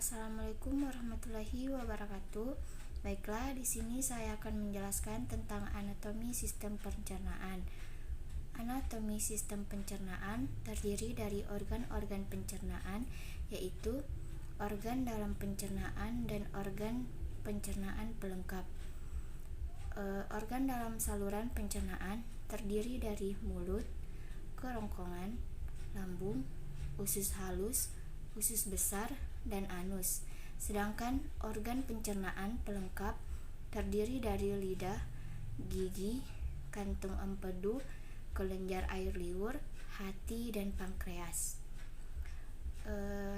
Assalamualaikum warahmatullahi wabarakatuh. Baiklah, di sini saya akan menjelaskan tentang anatomi sistem pencernaan. Anatomi sistem pencernaan terdiri dari organ-organ pencernaan, yaitu organ dalam pencernaan dan organ pencernaan pelengkap. Organ dalam saluran pencernaan terdiri dari mulut, kerongkongan, lambung, usus halus, usus besar, dan anus. Sedangkan organ pencernaan pelengkap terdiri dari lidah, gigi, kantung empedu, kelenjar air liur, hati, dan pankreas.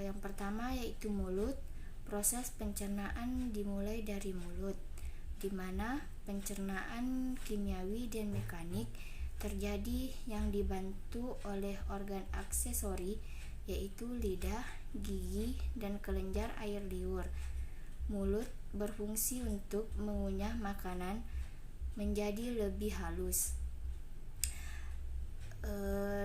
Yang pertama yaitu mulut. Proses pencernaan dimulai dari mulut, di mana pencernaan kimiawi dan mekanik terjadi yang dibantu oleh organ aksesori, yaitu lidah, gigi, dan kelenjar air liur. Mulut berfungsi untuk mengunyah makanan menjadi lebih halus.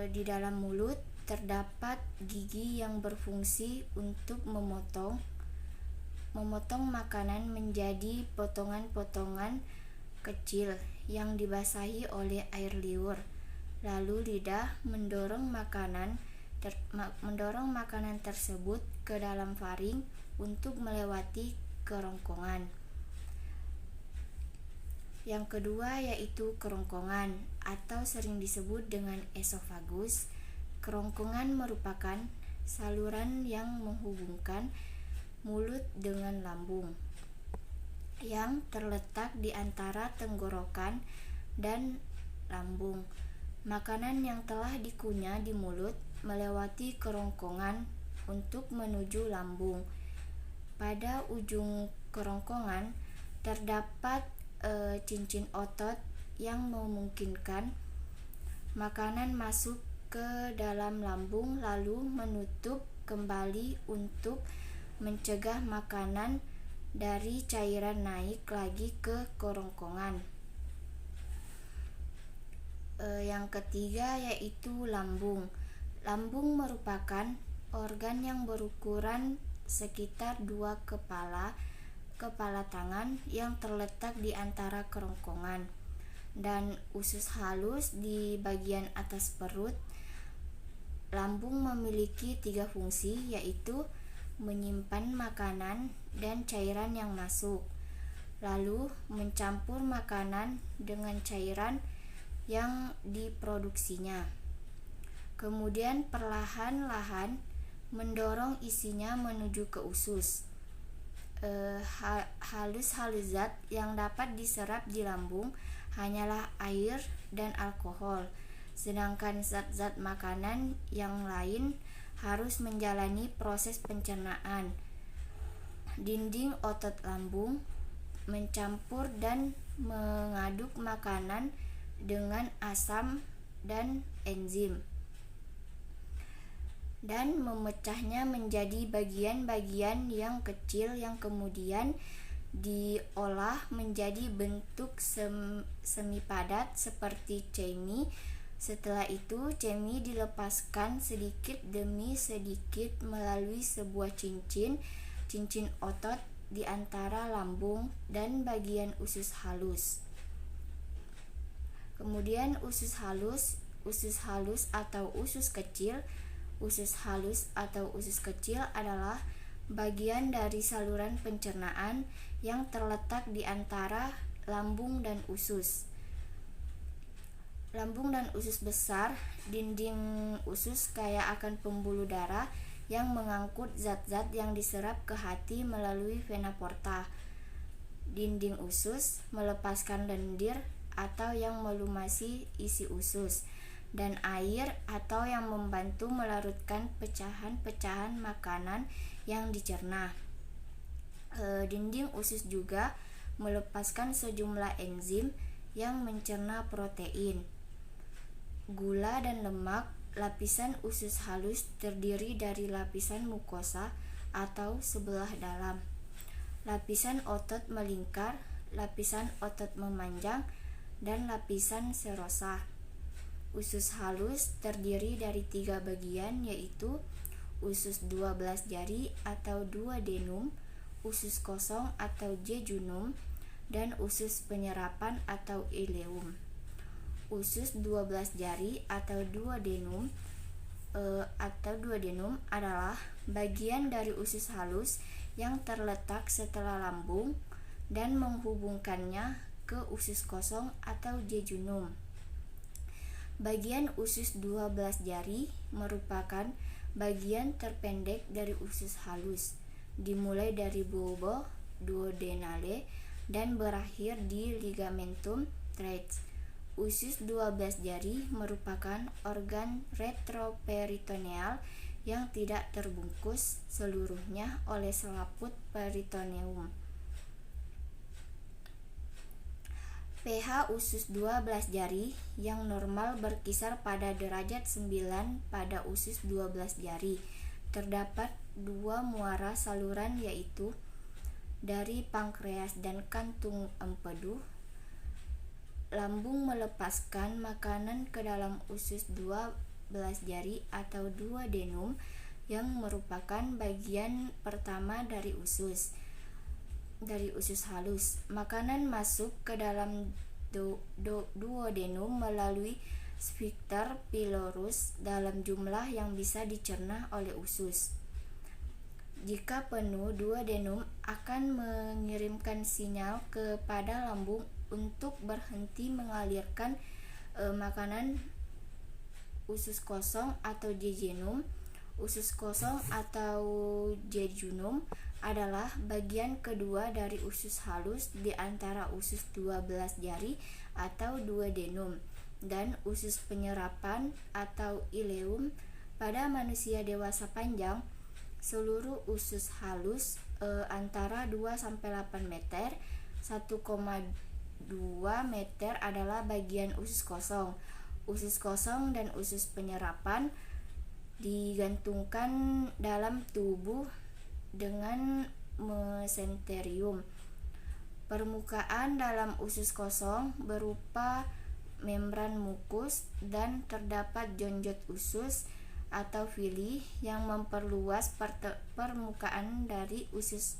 Di dalam mulut terdapat gigi yang berfungsi untuk memotong makanan menjadi potongan-potongan kecil yang dibasahi oleh air liur. Lalu lidah mendorong makanan tersebut ke dalam faring untuk melewati kerongkongan. Yang kedua yaitu kerongkongan atau sering disebut dengan esofagus. Kerongkongan merupakan saluran yang menghubungkan mulut dengan lambung, yang terletak di antara tenggorokan dan lambung. Makanan yang telah dikunyah di mulut melewati kerongkongan untuk menuju lambung. Pada ujung kerongkongan terdapat cincin otot yang memungkinkan makanan masuk ke dalam lambung lalu menutup kembali untuk mencegah makanan dari cairan naik lagi ke kerongkongan. Yang ketiga yaitu lambung. Lambung merupakan organ yang berukuran sekitar 2 kepala tangan yang terletak di antara kerongkongan dan usus halus di bagian atas perut. Lambung memiliki 3 fungsi, yaitu menyimpan makanan dan cairan yang masuk, lalu mencampur makanan dengan cairan yang diproduksinya, kemudian perlahan-lahan mendorong isinya menuju ke usus. Halus-halus zat yang dapat diserap di lambung hanyalah air dan alkohol, sedangkan zat-zat makanan yang lain harus menjalani proses pencernaan. Dinding otot lambung mencampur dan mengaduk makanan dengan asam dan enzim dan memecahnya menjadi bagian-bagian yang kecil yang kemudian diolah menjadi bentuk semi padat seperti cemi. Setelah itu cemi dilepaskan sedikit demi sedikit melalui sebuah cincin otot di antara lambung dan bagian usus halus. Kemudian usus halus atau usus kecil. Usus halus atau usus kecil adalah bagian dari saluran pencernaan yang terletak di antara lambung dan usus. Lambung dan usus besar. Dinding usus kaya akan pembuluh darah yang mengangkut zat-zat yang diserap ke hati melalui vena porta. Dinding usus melepaskan lendir atau yang melumasi isi usus, dan air atau yang membantu melarutkan pecahan-pecahan makanan yang dicerna. Dinding usus juga melepaskan sejumlah enzim yang mencerna protein, gula, dan lemak. Lapisan usus halus terdiri dari lapisan mukosa atau sebelah dalam, lapisan otot melingkar, lapisan otot memanjang, dan lapisan serosa. Usus halus terdiri dari 3 bagian, yaitu usus 12 jari atau duodenum, usus kosong atau jejunum, dan usus penyerapan atau ileum. Usus 12 jari atau duodenum adalah bagian dari usus halus yang terletak setelah lambung dan menghubungkannya ke usus kosong atau jejunum. Bagian usus 12 jari merupakan bagian terpendek dari usus halus, dimulai dari bulbo duodenale dan berakhir di ligamentum teres. Usus 12 jari merupakan organ retroperitoneal yang tidak terbungkus seluruhnya oleh selaput peritoneum. pH usus 12 jari yang normal berkisar pada derajat 9 pada usus 12 jari. Terdapat dua muara saluran yaitu dari pankreas dan kantung empedu. Lambung melepaskan makanan ke dalam usus 12 jari atau duodenum yang merupakan bagian pertama dari usus halus. Makanan masuk ke dalam duodenum melalui sphincter pylorus dalam jumlah yang bisa dicerna oleh usus. Jika penuh, duodenum akan mengirimkan sinyal kepada lambung untuk berhenti mengalirkan makanan. Usus kosong atau jejunum. Usus kosong atau jejunum adalah bagian kedua dari usus halus di antara usus 12 jari atau duodenum dan usus penyerapan atau ileum. Pada manusia dewasa panjang, seluruh usus halus antara 2-8 meter. 1,2 meter adalah bagian usus kosong. Usus kosong dan usus penyerapan digantungkan dalam tubuh dengan mesenterium. Permukaan dalam usus kosong berupa membran mukus dan terdapat jonjot usus atau villi yang memperluas permukaan dari usus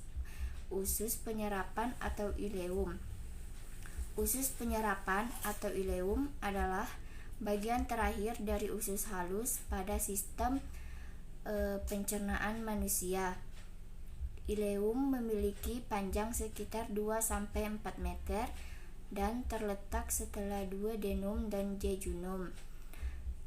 penyerapan atau ileum. Usus penyerapan atau ileum adalah bagian terakhir dari usus halus pada sistem pencernaan manusia. Ileum memiliki panjang sekitar 2-4 meter dan terletak setelah duodenum dan jejunum,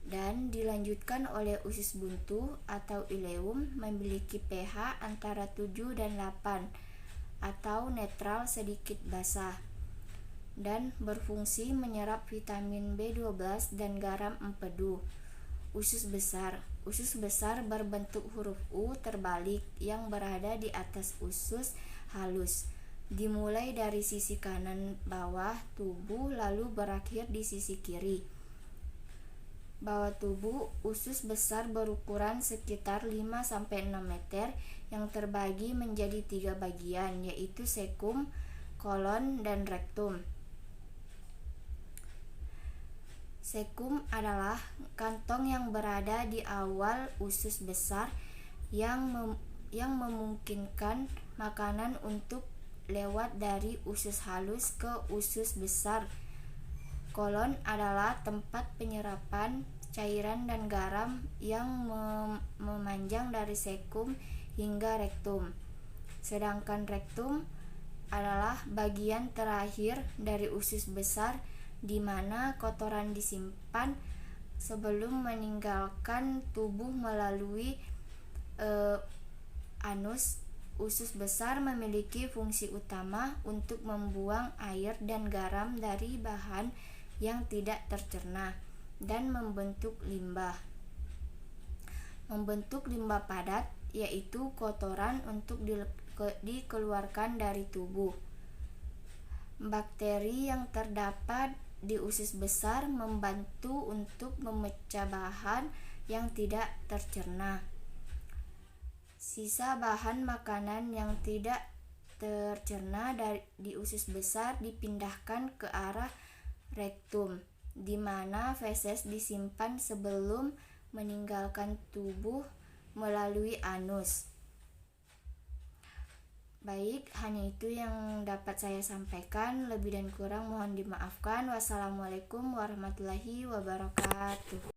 dan dilanjutkan oleh usus buntu atau ileum memiliki pH antara 7 dan 8 atau netral sedikit basah dan berfungsi menyerap vitamin B12 dan garam empedu. Usus besar berbentuk huruf U terbalik yang berada di atas usus halus, dimulai dari sisi kanan bawah tubuh lalu berakhir di sisi kiri bawah tubuh. Usus besar berukuran sekitar 5-6 meter yang terbagi menjadi 3 bagian, yaitu cecum, kolon, dan rektum. Cecum adalah kantong yang berada di awal usus besar yang memungkinkan makanan untuk lewat dari usus halus ke usus besar. Kolon adalah tempat penyerapan cairan dan garam yang memanjang dari cecum hingga rektum. Sedangkan rektum adalah bagian terakhir dari usus besar di mana kotoran disimpan sebelum meninggalkan tubuh melalui anus. Usus besar memiliki fungsi utama untuk membuang air dan garam dari bahan yang tidak tercerna dan membentuk limbah padat, yaitu kotoran untuk dikeluarkan dari tubuh. Bakteri yang terdapat di usus besar membantu untuk memecah bahan yang tidak tercerna. Sisa bahan makanan yang tidak tercerna di usus besar dipindahkan ke arah rektum, di mana feses disimpan sebelum meninggalkan tubuh melalui anus. Baik, hanya itu yang dapat saya sampaikan. Lebih dan kurang mohon dimaafkan. Wassalamualaikum warahmatullahi wabarakatuh.